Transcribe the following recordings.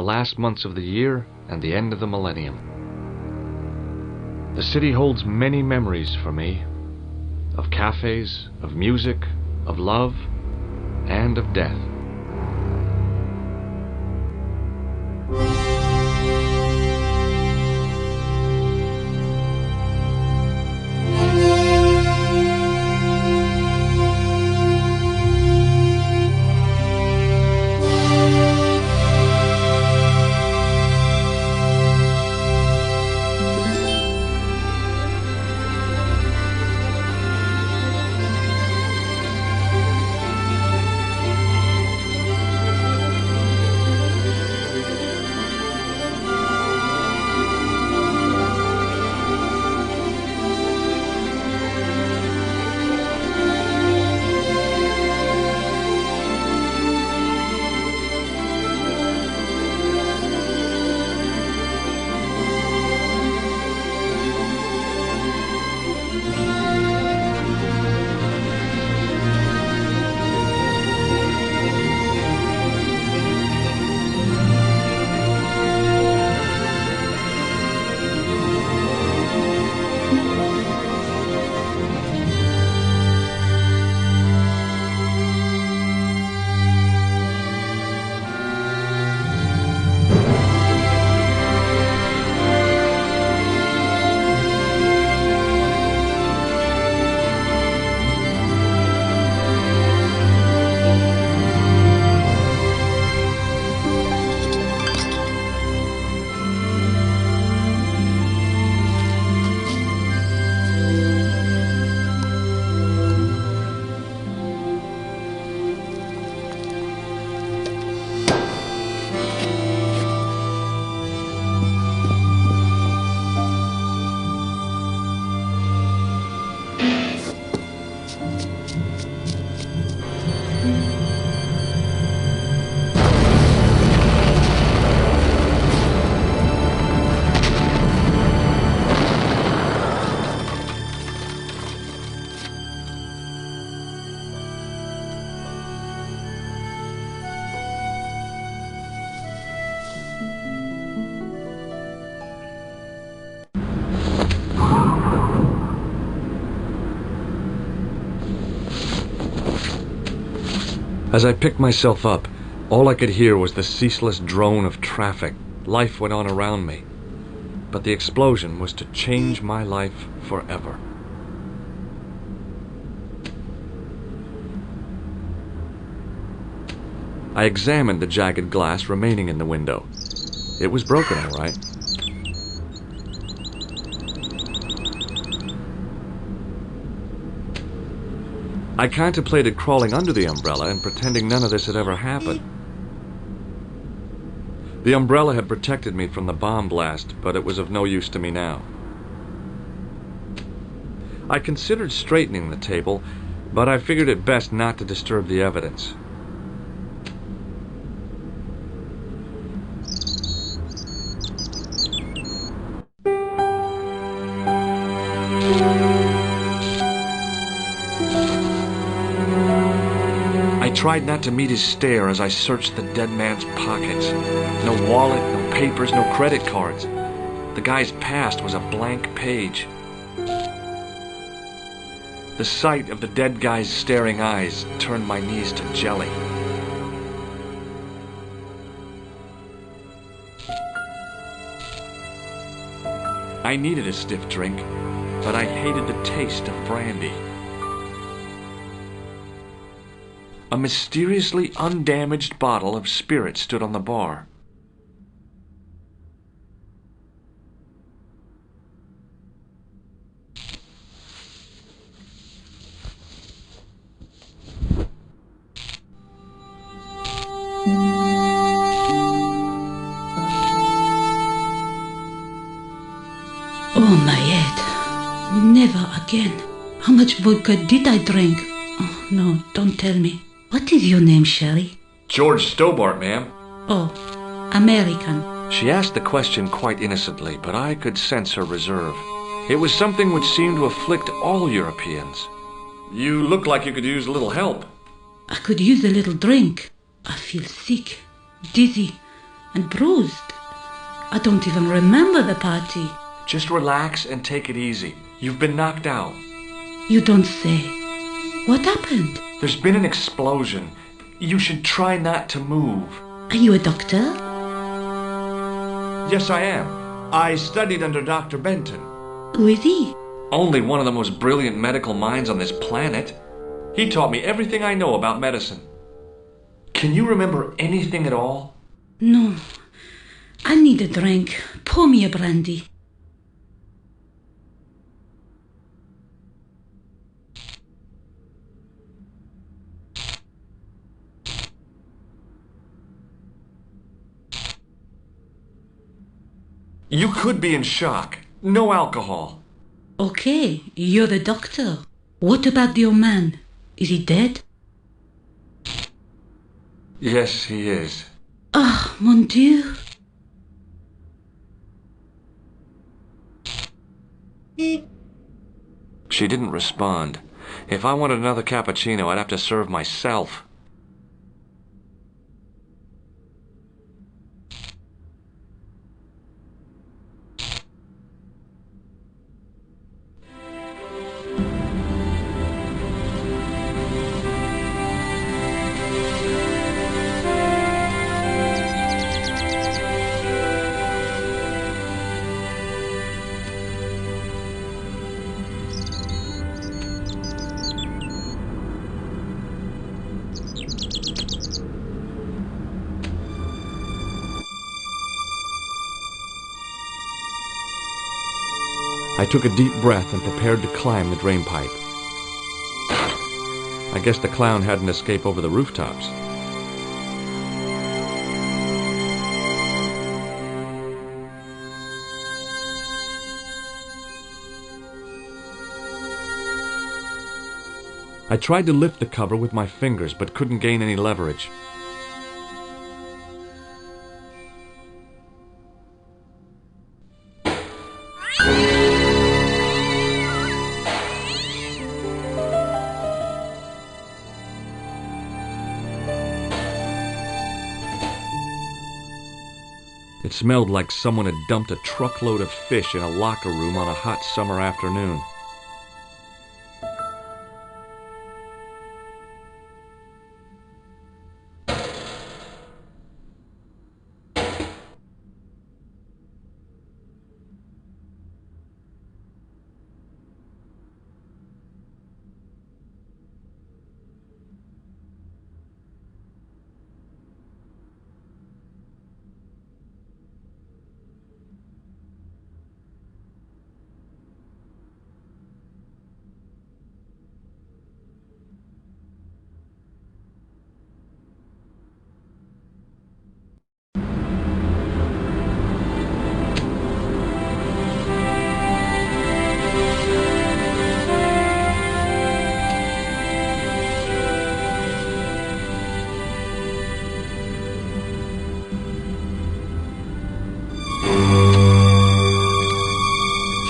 the last months of the year, and the end of the millennium. The city holds many memories for me, of cafes, of music, of love, and of death. As I picked myself up, all I could hear was the ceaseless drone of traffic. Life went on around me. But the explosion was to change my life forever. I examined the jagged glass remaining in the window. It was broken, all right. I contemplated crawling under the umbrella and pretending none of this had ever happened. The umbrella had protected me from the bomb blast, but it was of no use to me now. I considered straightening the table, but I figured it best not to disturb the evidence. I tried not to meet his stare as I searched the dead man's pockets. No wallet, no papers, no credit cards. The guy's past was a blank page. The sight of the dead guy's staring eyes turned my knees to jelly. I needed a stiff drink, but I hated the taste of brandy. A mysteriously undamaged bottle of spirit stood on the bar. Oh, my head. Never again. How much vodka did I drink? Oh, no, don't tell me. What is your name, Shelley? George Stobart, ma'am. Oh, American. She asked the question quite innocently, but I could sense her reserve. It was something which seemed to afflict all Europeans. You look like you could use a little help. I could use a little drink. I feel sick, dizzy, and bruised. I don't even remember the party. Just relax and take it easy. You've been knocked out. You don't say. What happened? There's been an explosion. You should try not to move. Are you a doctor? Yes, I am. I studied under Dr. Benton. Who is he? Only one of the most brilliant medical minds on this planet. He taught me everything I know about medicine. Can you remember anything at all? No. I need a drink. Pour me a brandy. You could be in shock. No alcohol. Okay, you're the doctor. What about your man? Is he dead? Yes, he is. Ah, mon Dieu. She didn't respond. If I wanted another cappuccino, I'd have to serve myself. I took a deep breath and prepared to climb the drainpipe. I guess the clown had an escape over the rooftops. I tried to lift the cover with my fingers, but couldn't gain any leverage. It smelled like someone had dumped a truckload of fish in a locker room on a hot summer afternoon.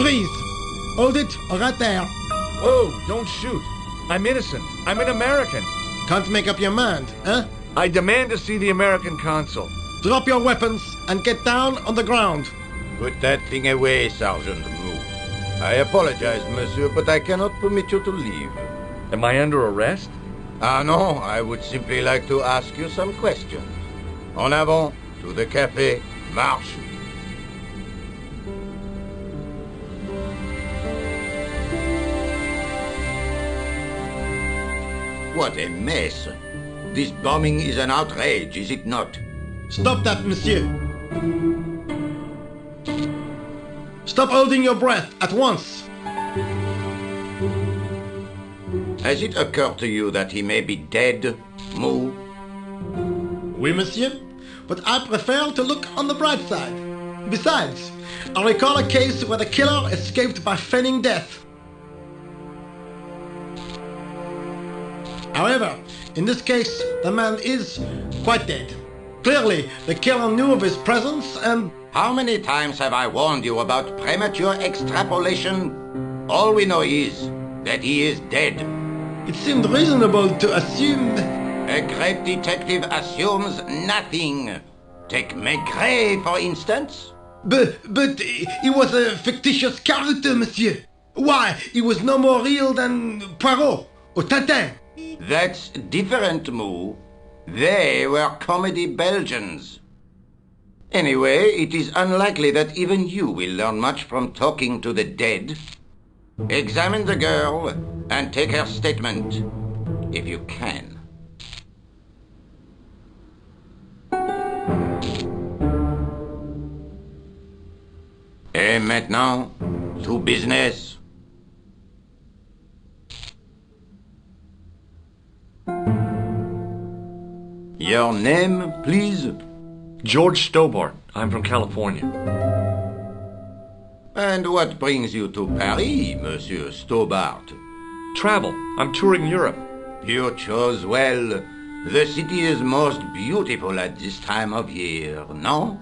Freeze! Hold it, right there. Oh, don't shoot. I'm innocent. I'm an American. Can't make up your mind, huh? I demand to see the American consul. Drop your weapons and get down on the ground. Put that thing away, Sergeant Blue. I apologize, monsieur, but I cannot permit you to leave. Am I under arrest? Ah, no, I would simply like to ask you some questions. En avant, to the café, marche. What a mess. This bombing is an outrage, is it not? Stop that, monsieur. Stop holding your breath at once. Has it occurred to you that he may be dead, Moo? Oui, monsieur, but I prefer to look on the bright side. Besides, I recall a case where the killer escaped by feigning death. However, in this case, the man is quite dead. Clearly, the killer knew of his presence and... How many times have I warned you about premature extrapolation? All we know is that he is dead. It seemed reasonable to assume... A great detective assumes nothing. Take Maigret, for instance. But he was a fictitious character, monsieur. Why, he was no more real than Poirot or Tintin. That's different, Moo. They were comedy Belgians. Anyway, it is unlikely that even you will learn much from talking to the dead. Examine the girl and take her statement, if you can. Et maintenant, to business. Your name, please? George Stobart. I'm from California. And what brings you to Paris, Monsieur Stobart? Travel. I'm touring Europe. You chose well. The city is most beautiful at this time of year, no?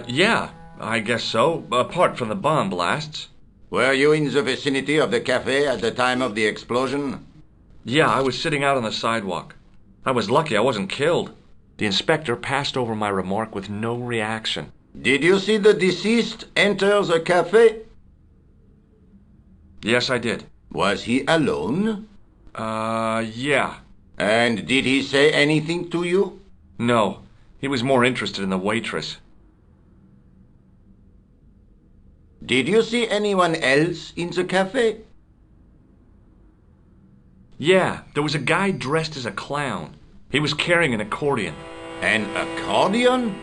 Yeah, I guess so, apart from the bomb blasts. Were you in the vicinity of the cafe at the time of the explosion? Yeah, I was sitting out on the sidewalk. I was lucky I wasn't killed. The inspector passed over my remark with no reaction. Did you see the deceased enter the cafe? Yes, I did. Was he alone? Yeah. And did he say anything to you? No, he was more interested in the waitress. Did you see anyone else in the cafe? Yeah, there was a guy dressed as a clown. He was carrying an accordion. An accordion?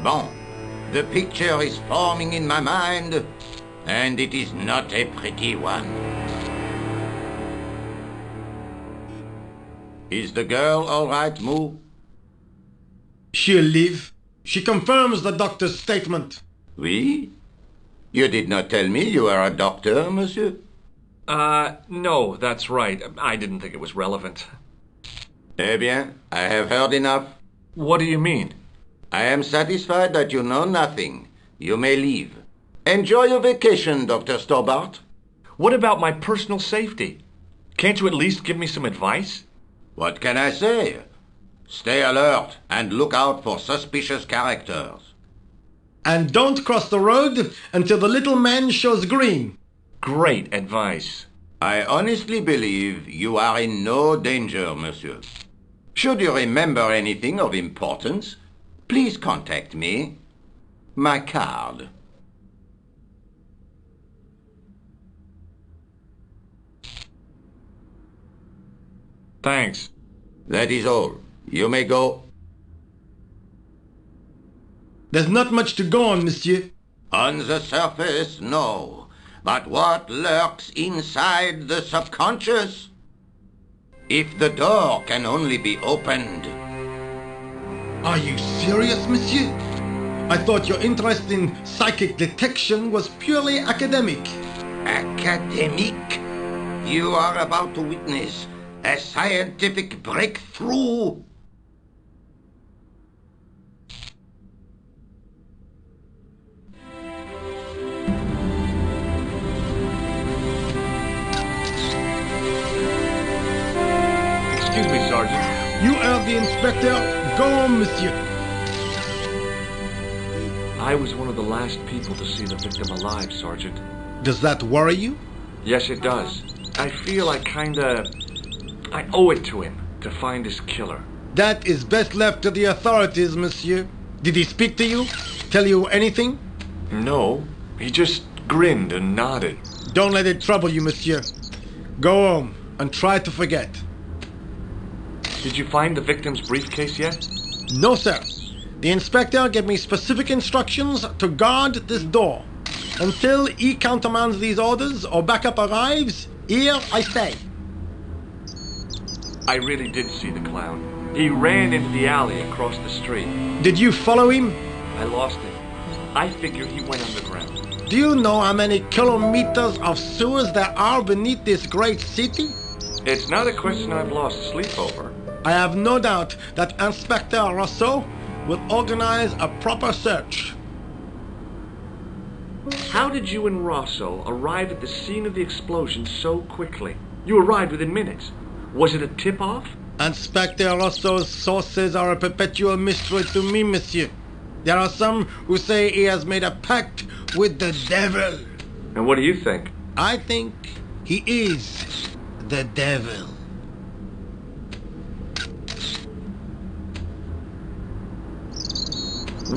Bon, the picture is forming in my mind, and it is not a pretty one. Is the girl all right, Moo? She'll live. She confirms the doctor's statement. Oui? You did not tell me you are a doctor, monsieur? No, that's right. I didn't think it was relevant. Eh bien, I have heard enough. What do you mean? I am satisfied that you know nothing. You may leave. Enjoy your vacation, Dr. Stobart. What about my personal safety? Can't you at least give me some advice? What can I say? Stay alert and look out for suspicious characters. And don't cross the road until the little man shows green. Great advice. I honestly believe you are in no danger, monsieur. Should you remember anything of importance, please contact me. My card. Thanks. That is all. You may go. There's not much to go on, monsieur. On the surface, no. But what lurks inside the subconscious? If the door can only be opened. Are you serious, monsieur? I thought your interest in psychic detection was purely academic. Academic? You are about to witness a scientific breakthrough. Excuse me, Sergeant. You heard the inspector. Go on, monsieur. I was one of the last people to see the victim alive, Sergeant. Does that worry you? Yes, it does. I feel I owe it to him to find his killer. That is best left to the authorities, monsieur. Did he speak to you? Tell you anything? No, he just grinned and nodded. Don't let it trouble you, monsieur. Go home and try to forget. Did you find the victim's briefcase yet? No, sir. The inspector gave me specific instructions to guard this door. Until he countermands these orders or backup arrives, here I stay. I really did see the clown. He ran into the alley across the street. Did you follow him? I lost him. I figure he went underground. Do you know how many kilometers of sewers there are beneath this great city? It's not a question I've lost sleep over. I have no doubt that Inspector Rousseau will organize a proper search. How did you and Rosso arrive at the scene of the explosion so quickly? You arrived within minutes. Was it a tip-off? Inspector Rosso's sources are a perpetual mystery to me, monsieur. There are some who say he has made a pact with the devil. And what do you think? I think he is the devil.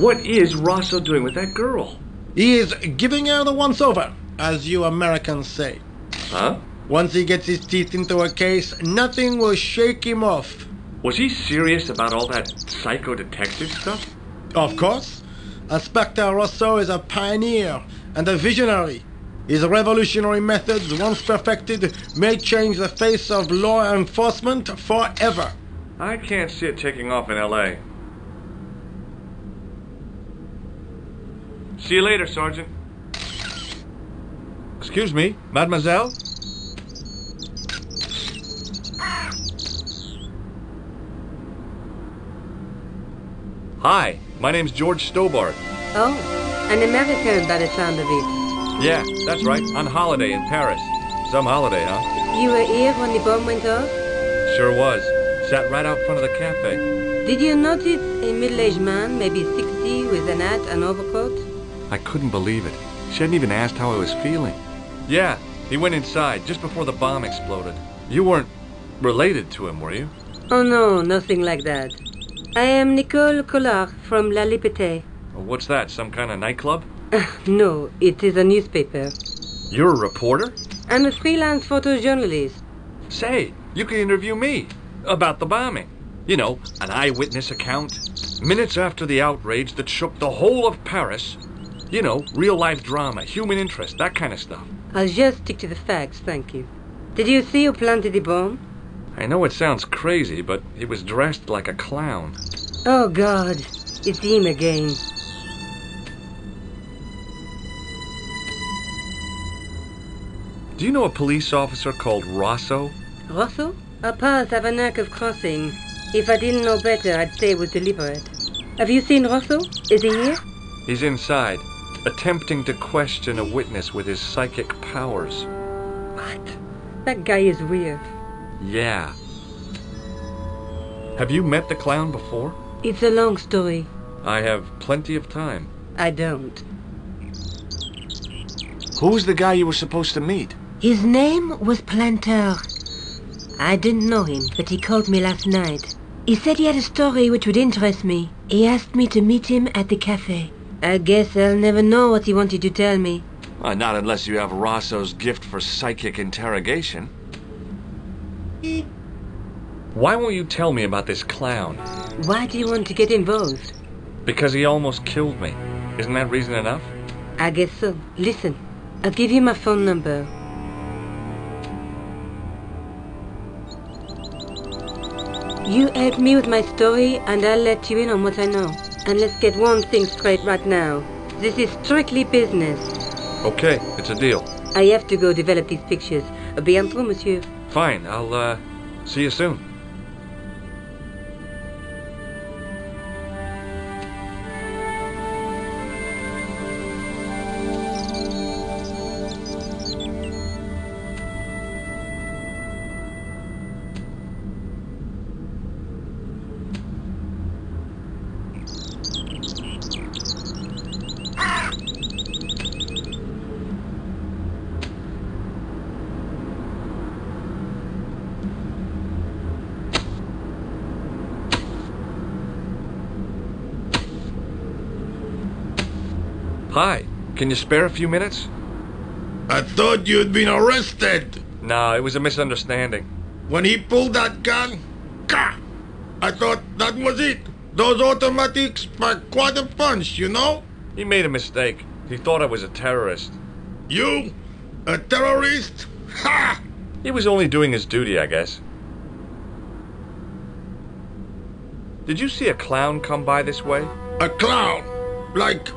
What is Rosso doing with that girl? He is giving her the once-over, as you Americans say. Huh? Once he gets his teeth into a case, nothing will shake him off. Was he serious about all that psycho-detective stuff? Of course. Inspector Rosso is a pioneer and a visionary. His revolutionary methods, once perfected, may change the face of law enforcement forever. I can't see it taking off in L.A. See you later, Sergeant. Excuse me, mademoiselle? Hi, my name's George Stobart. Oh, an American by the sound of it. Yeah, that's right. On holiday in Paris. Some holiday, huh? You were here when the bomb went off? Sure was. Sat right out front of the cafe. Did you notice a middle-aged man, maybe 60, with an hat and overcoat? I couldn't believe it. She hadn't even asked how I was feeling. Yeah, he went inside just before the bomb exploded. You weren't related to him, were you? Oh no, nothing like that. I am Nicole Collard from La Liberté. What's that, some kind of nightclub? No, it is a newspaper. You're a reporter? I'm a freelance photojournalist. Say, you can interview me about the bombing. You know, an eyewitness account. Minutes after the outrage that shook the whole of Paris. You know, real-life drama, human interest, that kind of stuff. I'll just stick to the facts, thank you. Did you see who planted the bomb? I know it sounds crazy, but he was dressed like a clown. Oh, God. It's him again. Do you know a police officer called Rosso? Rosso? Our paths have a knack of crossing. If I didn't know better, I'd say it was deliberate. Have you seen Rosso? Is he here? He's inside, attempting to question a witness with his psychic powers. What? That guy is weird. Yeah. Have you met the clown before? It's a long story. I have plenty of time. I don't. Who's the guy you were supposed to meet? His name was Planter. I didn't know him, but he called me last night. He said he had a story which would interest me. He asked me to meet him at the cafe. I guess I'll never know what he wanted to tell me. Not unless you have Rosso's gift for psychic interrogation. Why won't you tell me about this clown? Why do you want to get involved? Because he almost killed me. Isn't that reason enough? I guess so. Listen, I'll give you my phone number. You help me with my story and I'll let you in on what I know. And let's get one thing straight right now. This is strictly business. Okay, it's a deal. I have to go develop these pictures. À bientôt, monsieur. Fine, I'll, see you soon. Hi, can you spare a few minutes? I thought you'd been arrested. No, it was a misunderstanding. When he pulled that gun, I thought that was it. Those automatics pack quite a punch, you know? He made a mistake. He thought I was a terrorist. You? A terrorist? Ha! He was only doing his duty, I guess. Did you see a clown come by this way? A clown? Like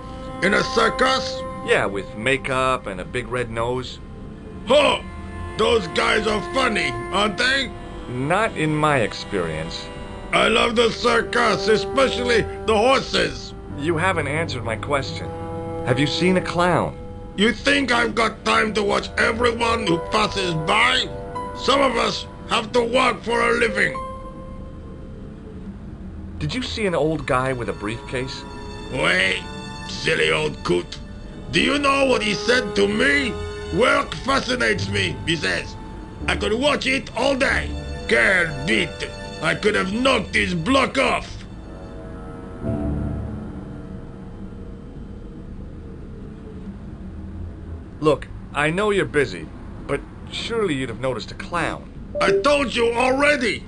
in a circus? Yeah, with makeup and a big red nose. Huh! Those guys are funny, aren't they? Not in my experience. I love the circus, especially the horses. You haven't answered my question. Have you seen a clown? You think I've got time to watch everyone who passes by? Some of us have to work for a living. Did you see an old guy with a briefcase? Wait, silly old coot. Do you know what he said to me? Work fascinates me, he says. I could watch it all day. Quelle bite. I could have knocked his block off. Look, I know you're busy, but surely you'd have noticed a clown. I told you already.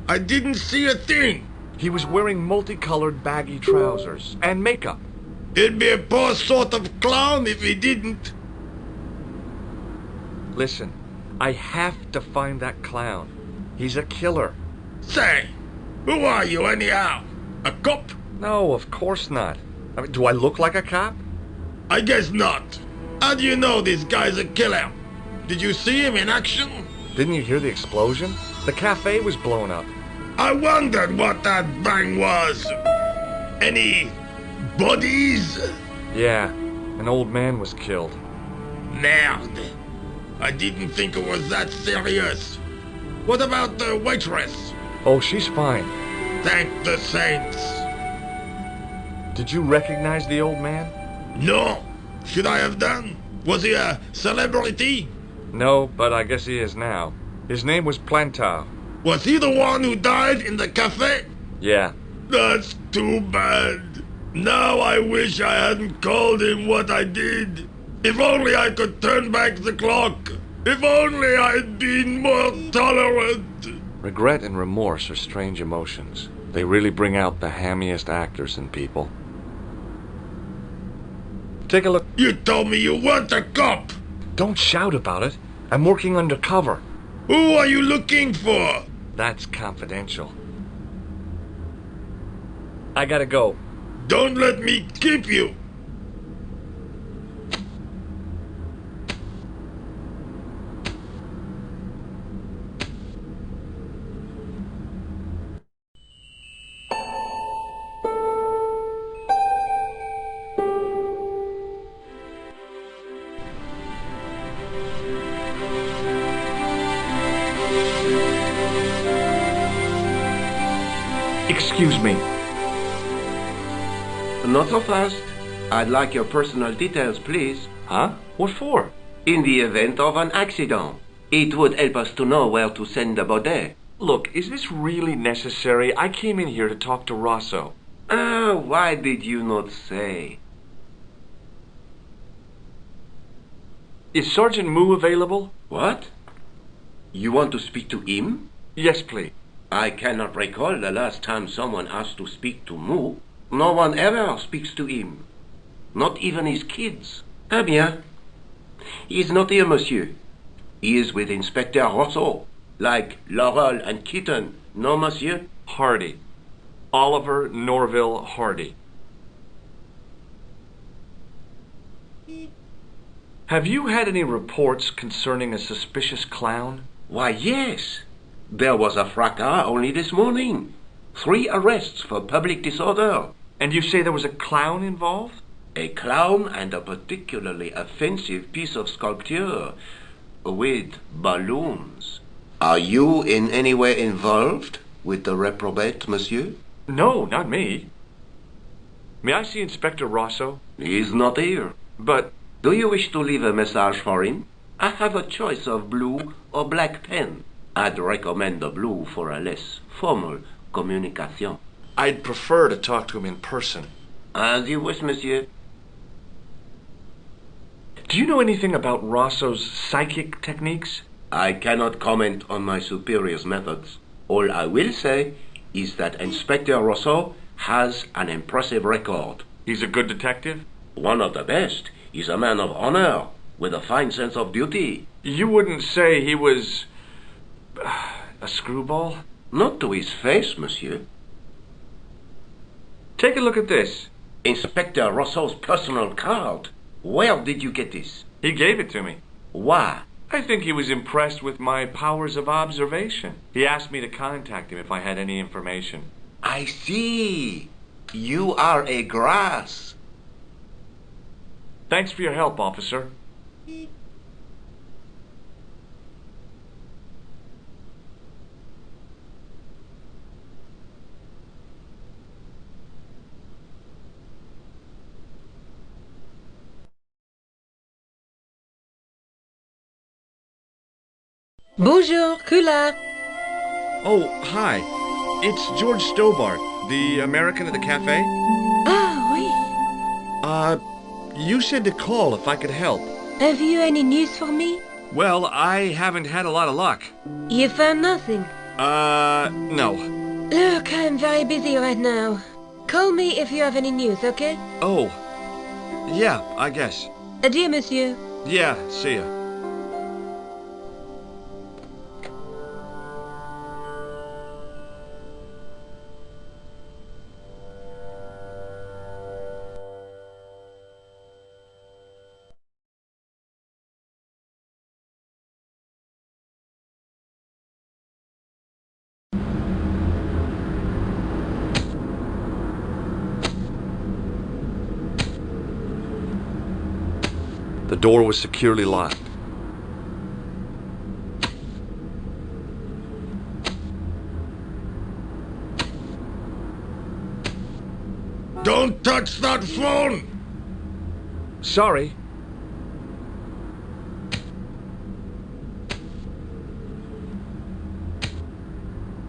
I didn't see a thing. He was wearing multicolored baggy trousers and makeup. He'd be a poor sort of clown if he didn't. Listen, I have to find that clown. He's a killer. Say, who are you anyhow? A cop? No, of course not. I mean, do I look like a cop? I guess not. How do you know this guy's a killer? Did you see him in action? Didn't you hear the explosion? The cafe was blown up. I wondered what that bang was. Any bodies? Yeah, an old man was killed. Merde. I didn't think it was that serious. What about the waitress? Oh, she's fine. Thank the saints. Did you recognize the old man? No. Should I have done? Was he a celebrity? No, but I guess he is now. His name was Plantar. Was he the one who died in the cafe? Yeah. That's too bad. Now I wish I hadn't called him what I did. If only I could turn back the clock. If only I'd been more tolerant. Regret and remorse are strange emotions. They really bring out the hammiest actors in people. Take a look. You told me you weren't a cop. Don't shout about it. I'm working undercover. Who are you looking for? That's confidential. I gotta go. Don't let me keep you. Excuse me. Not so fast. I'd like your personal details, please. Huh? What for? In the event of an accident, it would help us to know where to send the body. Look, is this really necessary? I came in here to talk to Rosso. Why did you not say? Is Sergeant Moo available? What? You want to speak to him? Yes, please. I cannot recall the last time someone asked to speak to Moo. No one ever speaks to him. Not even his kids. Eh bien. He is not here, monsieur. He is with Inspector Rosso. Like Laurel and Kitten. No, monsieur? Hardy. Oliver Norville Hardy. Have you had any reports concerning a suspicious clown? Why, yes. There was a fracas only this morning. 3 arrests for public disorder. And you say there was a clown involved? A clown and a particularly offensive piece of sculpture with balloons. Are you in any way involved with the reprobate, monsieur? No, not me. May I see Inspector Rosso? He is not here. But... Do you wish to leave a message for him? I have a choice of blue or black pen. I'd recommend the blue for a less formal communication. I'd prefer to talk to him in person. As you wish, monsieur. Do you know anything about Rosso's psychic techniques? I cannot comment on my superior's methods. All I will say is that Inspector Rosso has an impressive record. He's a good detective? One of the best. He's a man of honor, with a fine sense of duty. You wouldn't say he was... a screwball? Not to his face, monsieur. Take a look at this. Inspector Rosso's personal card. Where did you get this? He gave it to me. Why? I think he was impressed with my powers of observation. He asked me to contact him if I had any information. I see. You are a grass. Thanks for your help, officer. Bonjour, Kula. Oh, hi. It's George Stobart, the American at the cafe. Ah, oui. You said to call if I could help. Have you any news for me? Well, I haven't had a lot of luck. You found nothing? No. Look, I'm very busy right now. Call me if you have any news, okay? Oh. Yeah, I guess. Adieu, monsieur. Yeah, see ya. The door was securely locked. Don't touch that phone! Sorry.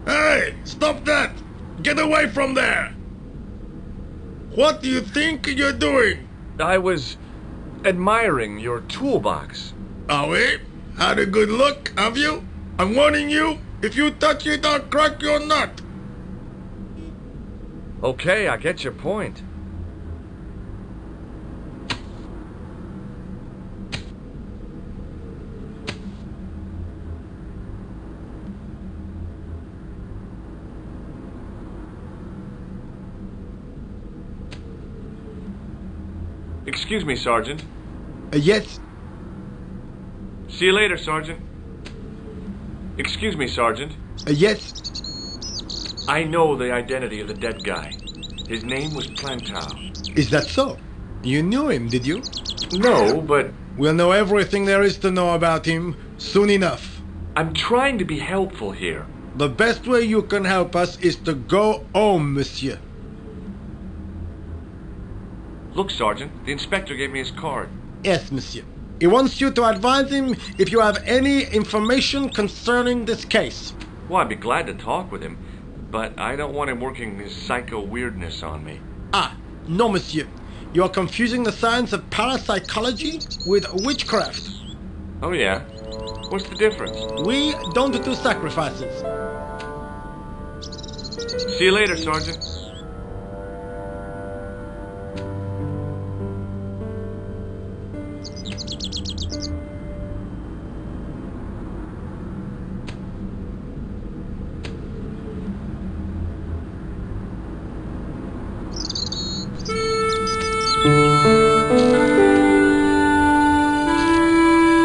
Hey! Stop that! Get away from there! What do you think you're doing? I was admiring your toolbox. Oh, eh? Had a good look, have you? I'm warning you, if you touch it, I'll crack your nut. Okay, I get your point. Excuse me, Sergeant. Yes? See you later, Sergeant. Excuse me, Sergeant. Yes? I know the identity of the dead guy. His name was Plantar. Is that so? You knew him, did you? No, but We'll know everything there is to know about him soon enough. I'm trying to be helpful here. The best way you can help us is to go home, monsieur. Look, Sergeant, the inspector gave me his card. Yes, monsieur. He wants you to advise him if you have any information concerning this case. Well, I'd be glad to talk with him, but I don't want him working his psycho weirdness on me. Ah, no, monsieur. You are confusing the science of parapsychology with witchcraft. Oh, yeah? What's the difference? We don't do sacrifices. See you later, Sergeant.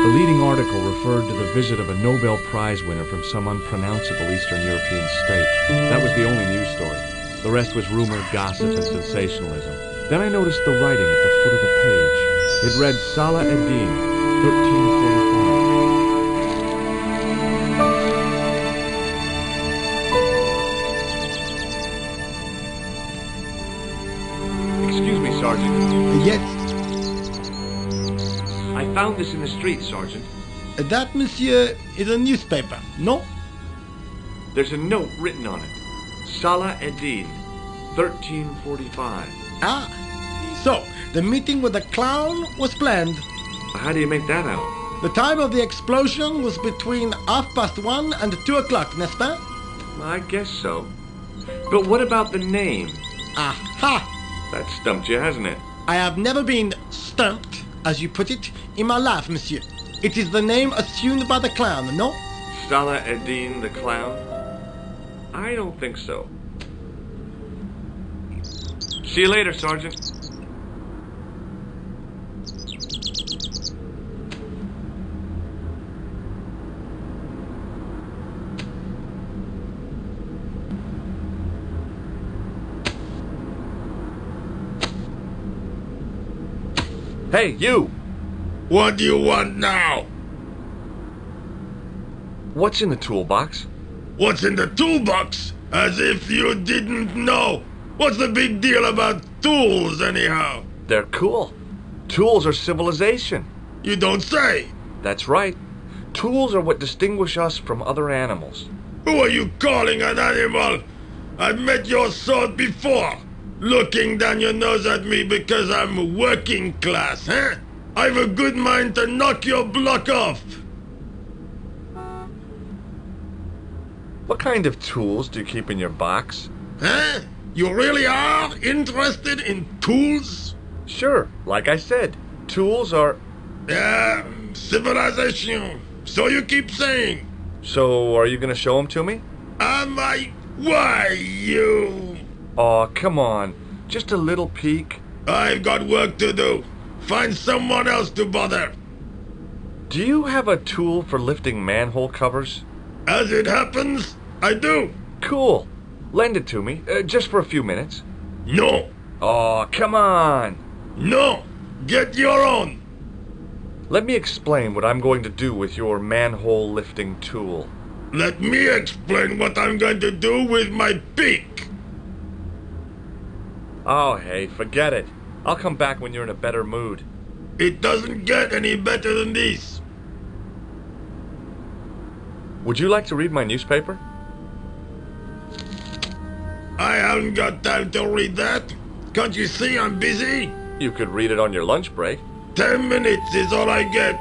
The leading article referred to the visit of a Nobel Prize winner from some unpronounceable Eastern European state. That was the only news story. The rest was rumor, gossip, and sensationalism. Then I noticed the writing at the foot of the page. It read Salah ad-Din, 1345. Excuse me, Sergeant. Yes? I found this in the street, Sergeant. That, monsieur, is a newspaper, no? There's a note written on it. Salah ad-Din, 1345. Ah, so the meeting with the clown was planned. How do you make that out? The time of the explosion was between 1:30 and 2 o'clock, n'est-ce pas? I guess so. But what about the name? Aha! That stumped you, hasn't it? I have never been stumped, as you put it, in my life, monsieur. It is the name assumed by the clown, no? Salah ad-Din the clown? I don't think so. See you later, Sergeant. Hey, you! What do you want now? What's in the toolbox? What's in the toolbox? As if you didn't know. What's the big deal about tools, anyhow? They're cool. Tools are civilization. You don't say. That's right. Tools are what distinguish us from other animals. Who are you calling an animal? I've met your sort before. Looking down your nose at me because I'm working class, huh? I've a good mind to knock your block off. What kind of tools do you keep in your box? Huh? You really are interested in tools? Sure, like I said, tools are... Civilization. So you keep saying. So, are you gonna show them to me? Am I? Why, you? Aw, come on. Just a little peek. I've got work to do. Find someone else to bother. Do you have a tool for lifting manhole covers? As it happens, I do. Cool. Lend it to me, just for a few minutes. No. Aw, come on. No. Get your own. Let me explain what I'm going to do with your manhole lifting tool. Let me explain what I'm going to do with my pick. Oh, hey, forget it. I'll come back when you're in a better mood. It doesn't get any better than this. Would you like to read my newspaper? I haven't got time to read that. Can't you see I'm busy? You could read it on your lunch break. 10 minutes is all I get.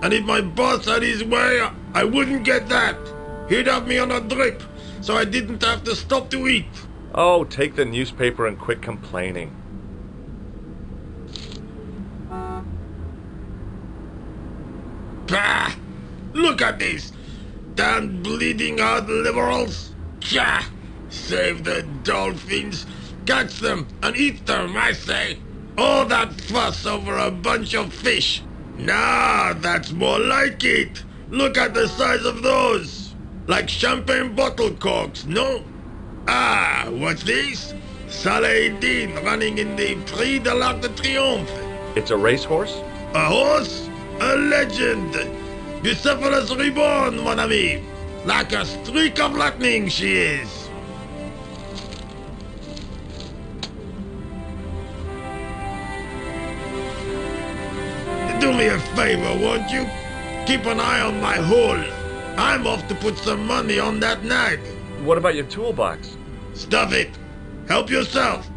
And if my boss had his way, I wouldn't get that. He'd have me on a drip, so I didn't have to stop to eat. Oh, take the newspaper and quit complaining. Bah! Look at this. Damn bleeding out liberals. Tcha! Save the dolphins. Catch them and eat them, I say. All that fuss over a bunch of fish. Nah, that's more like it. Look at the size of those. Like champagne bottle corks, no? Ah, what's this? Saladin running in the Prix de l'Arc de Triomphe. It's a racehorse? A horse? A legend. Bucephalus reborn, mon ami. Like a streak of lightning she is. Do me a favor, won't you? Keep an eye on my hole. I'm off to put some money on that nag. What about your toolbox? Stuff it. Help yourself.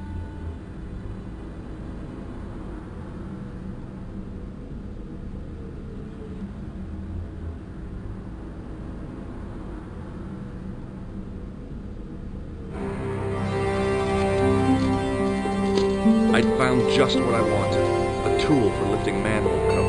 I'd found just what I wanted. A tool for lifting manhole covers.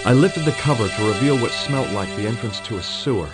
I lifted the cover to reveal what smelt like the entrance to a sewer.